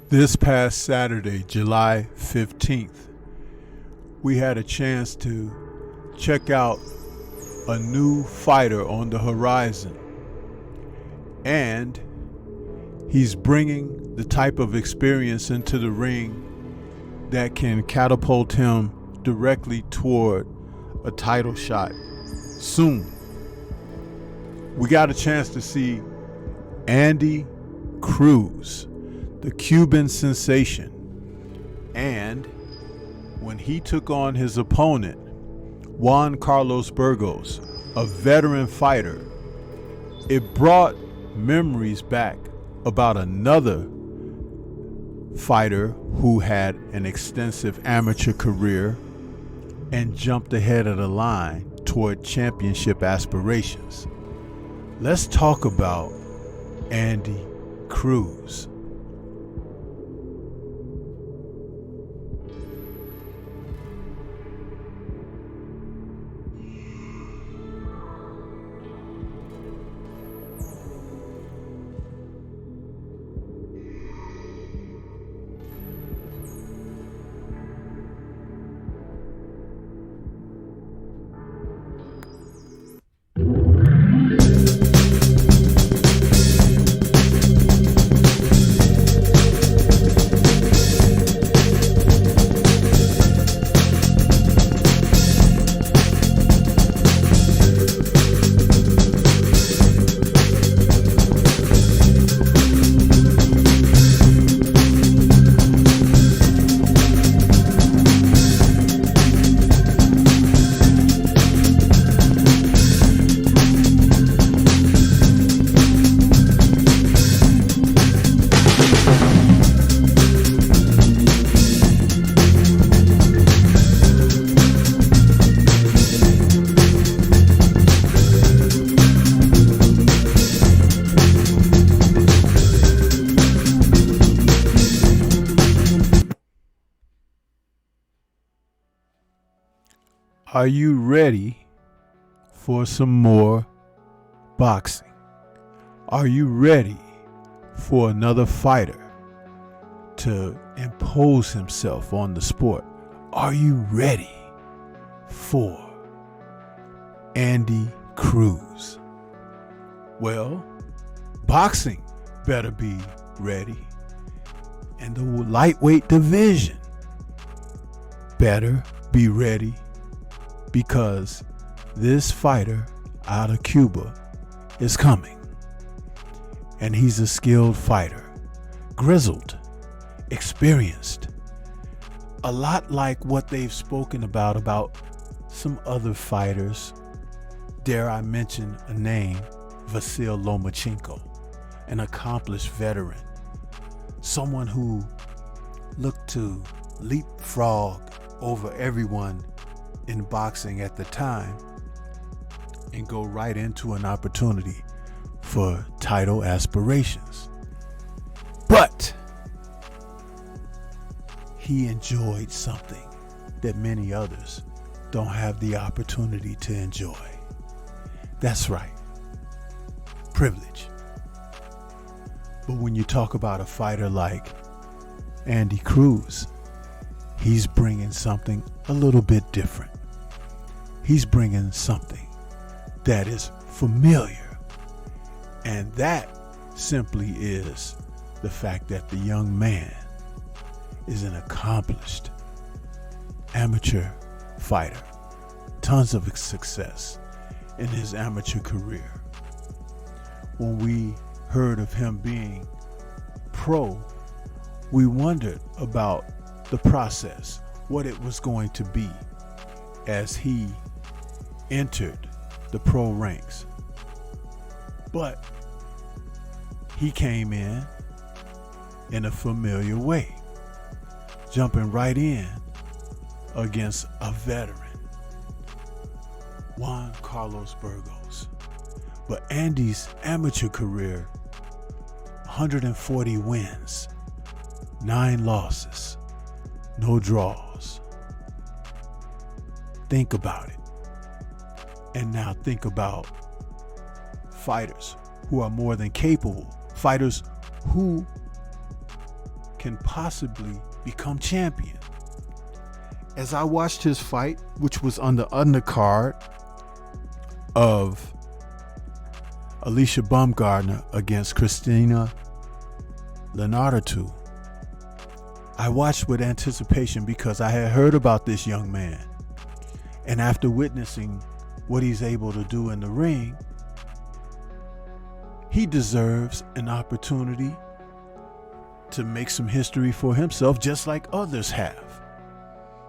This past Saturday, July 15th, we had a chance to check out a new fighter on the horizon. And he's bringing the type of experience into the ring that can catapult him directly toward a title shot soon. We got a chance to see Andy Cruz, the Cuban sensation. And when he took on his opponent, Juan Carlos Burgos, a veteran fighter, it brought memories back about another fighter who had an extensive amateur career and jumped ahead of the line toward championship aspirations. Let's talk about Andy Cruz. Are you ready for some more boxing? Are you ready for another fighter to impose himself on the sport? Are you ready for Andy Cruz? Well, boxing better be ready, and the lightweight division better be ready, because this fighter out of Cuba is coming. And he's a skilled fighter, grizzled, experienced. A lot like what they've spoken about some other fighters. Dare I mention a name, Vasyl Lomachenko, an accomplished veteran. Someone who looked to leapfrog over everyone in boxing at the time and go right into an opportunity for title aspirations. But he enjoyed something that many others don't have the opportunity to enjoy. That's right, privilege. But when you talk about a fighter like Andy Cruz, he's bringing something a little bit different. He's bringing something that is familiar. And that simply is the fact that the young man is an accomplished amateur fighter. Tons of success in his amateur career. When we heard of him being pro, we wondered about the process, what it was going to be as he entered the pro ranks. But he came in a familiar way, jumping right in against a veteran, Juan Carlos Burgos. But Andy's amateur career, 140 wins, 9 losses, no draws. Think about it. And now think about fighters who are more than capable, fighters who can possibly become champion. As I watched his fight, which was on the undercard of Alicia Baumgardner against Christina Leonardo, I watched with anticipation because I had heard about this young man. And after witnessing what he's able to do in the ring, he deserves an opportunity to make some history for himself, just like others have.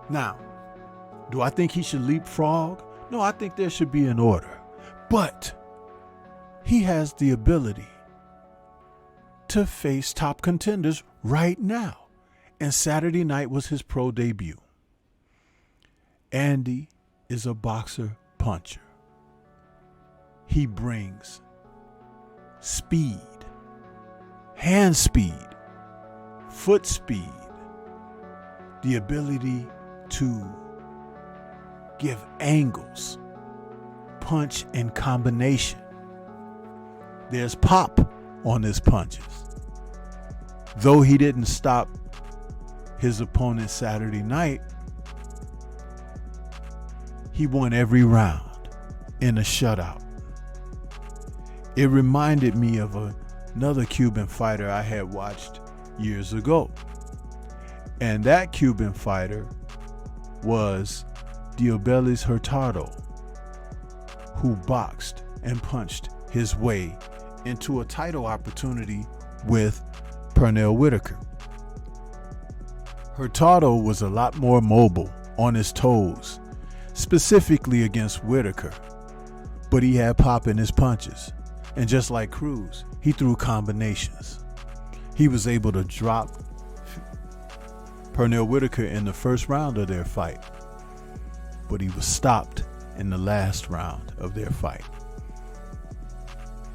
Now, do I think he should leapfrog? No, I think there should be an order. But he has the ability to face top contenders right now. And Saturday night was his pro debut. Andy is a boxer puncher. He brings speed, hand speed, foot speed, the ability to give angles, punch in combination. There's pop on his punches. Though he didn't stop his opponent Saturday night, he won every round in a shutout. It reminded me of another Cuban fighter I had watched years ago. And that Cuban fighter was Diobelis Hurtado, who boxed and punched his way into a title opportunity with Pernell Whitaker. Hurtado was a lot more mobile on his toes, specifically against Whitaker, but he had pop in his punches. And just like Cruz, he threw combinations. He was able to drop Pernell Whitaker in the first round of their fight, but he was stopped in the last round of their fight.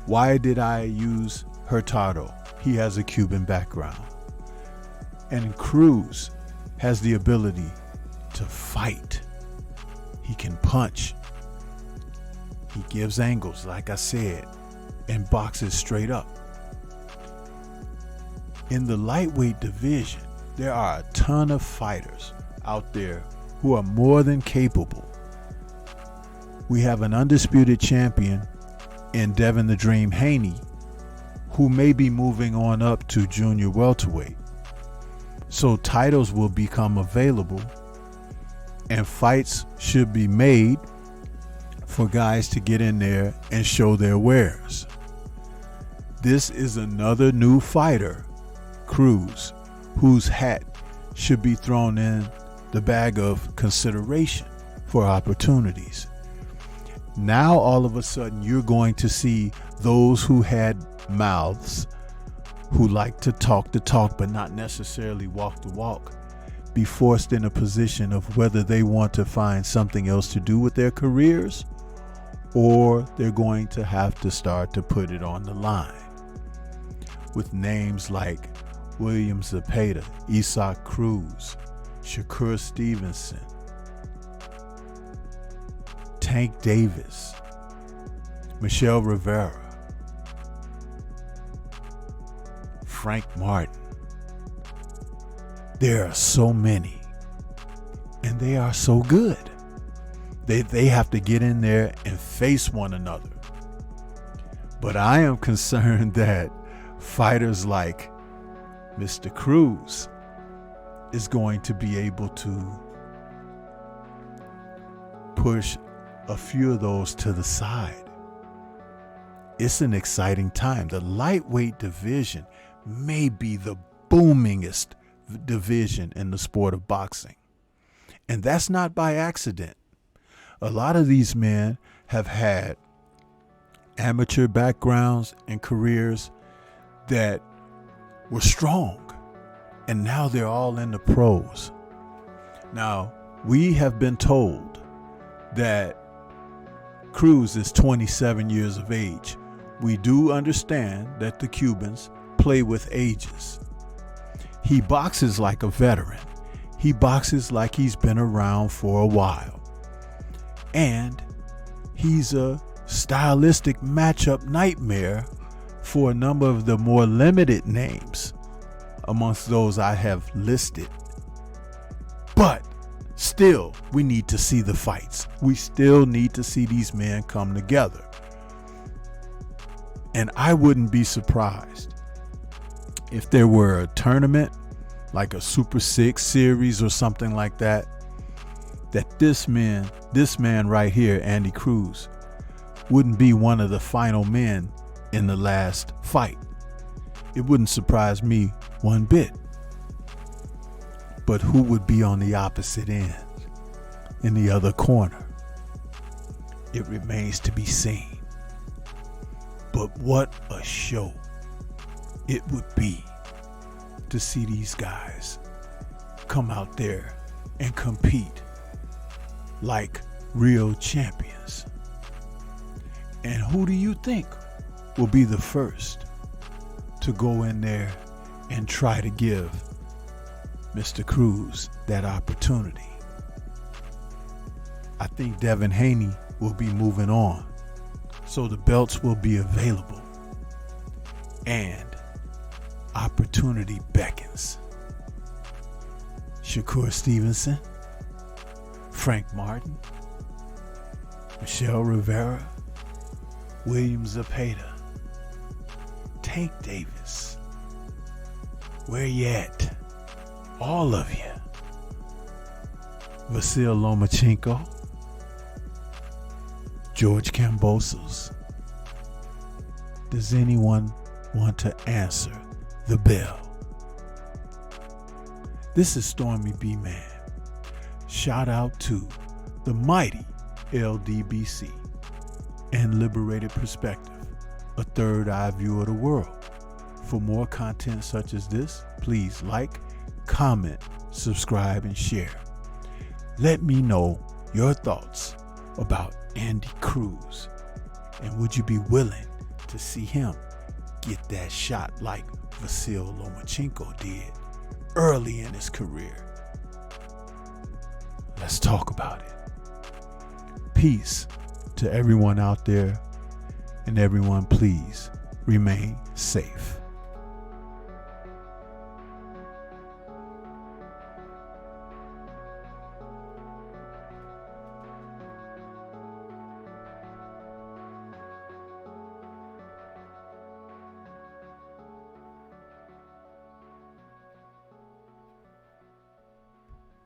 Why did I use Hurtado? He has a Cuban background. And Cruz has the ability to fight. He can punch. He gives angles, like I said, and boxes straight up. In the lightweight division, there are a ton of fighters out there who are more than capable. We have an undisputed champion in Devin the Dream Haney, who may be moving on up to junior welterweight. So titles will become available and fights should be made for guys to get in there and show their wares. This is another new fighter, Cruz, whose hat should be thrown in the bag of consideration for opportunities. Now all of a sudden you're going to see those who had mouths, who like to talk the talk but not necessarily walk the walk, be forced in a position of whether they want to find something else to do with their careers, or they're going to have to start to put it on the line. With names like William Zepeda, Isaac Cruz, Shakur Stevenson, Tank Davis, Michelle Rivera, Frank Martin. There are so many, and they are so good. They have to get in there and face one another. But I am concerned that fighters like Mr. Cruz is going to be able to push a few of those to the side. It's an exciting time. The lightweight division may be the boomingest division in the sport of boxing. And that's not by accident. A lot of these men have had amateur backgrounds and careers that were strong, and now they're all in the pros. Now, we have been told that Cruz is 27 years of age. We do understand that the Cubans play with ages. He boxes like a veteran. He boxes like he's been around for a while. And he's a stylistic matchup nightmare for a number of the more limited names amongst those I have listed. But still, we need to see the fights. We still need to see these men come together. And I wouldn't be surprised if there were a tournament, like a Super 6 series or something like that, that this man right here, Andy Cruz, wouldn't be one of the final men in the last fight. It wouldn't surprise me one bit. But who would be on the opposite end, in the other corner? It remains to be seen. But what a show it would be to see these guys come out there and compete like real champions. And who do you think will be the first to go in there and try to give Mr. Cruz that opportunity? I think Devin Haney will be moving on, so the belts will be available and opportunity beckons. Shakur Stevenson, Frank Martin, Michelle Rivera, William Zepeda, Tank Davis, where you at? All of you. Vasyl Lomachenko, George Kambosos. Does anyone want to answer the bell? This is Stormy B. Man. Shout out to the mighty LDBC and Liberated Perspective, a third eye view of the world. For more content such as this, please like, comment, subscribe, and share. Let me know your thoughts about Andy Cruz, and would you be willing to see him get that shot like Vasyl Lomachenko did early in his career? Let's talk about it. Peace to everyone out there, and everyone please remain safe.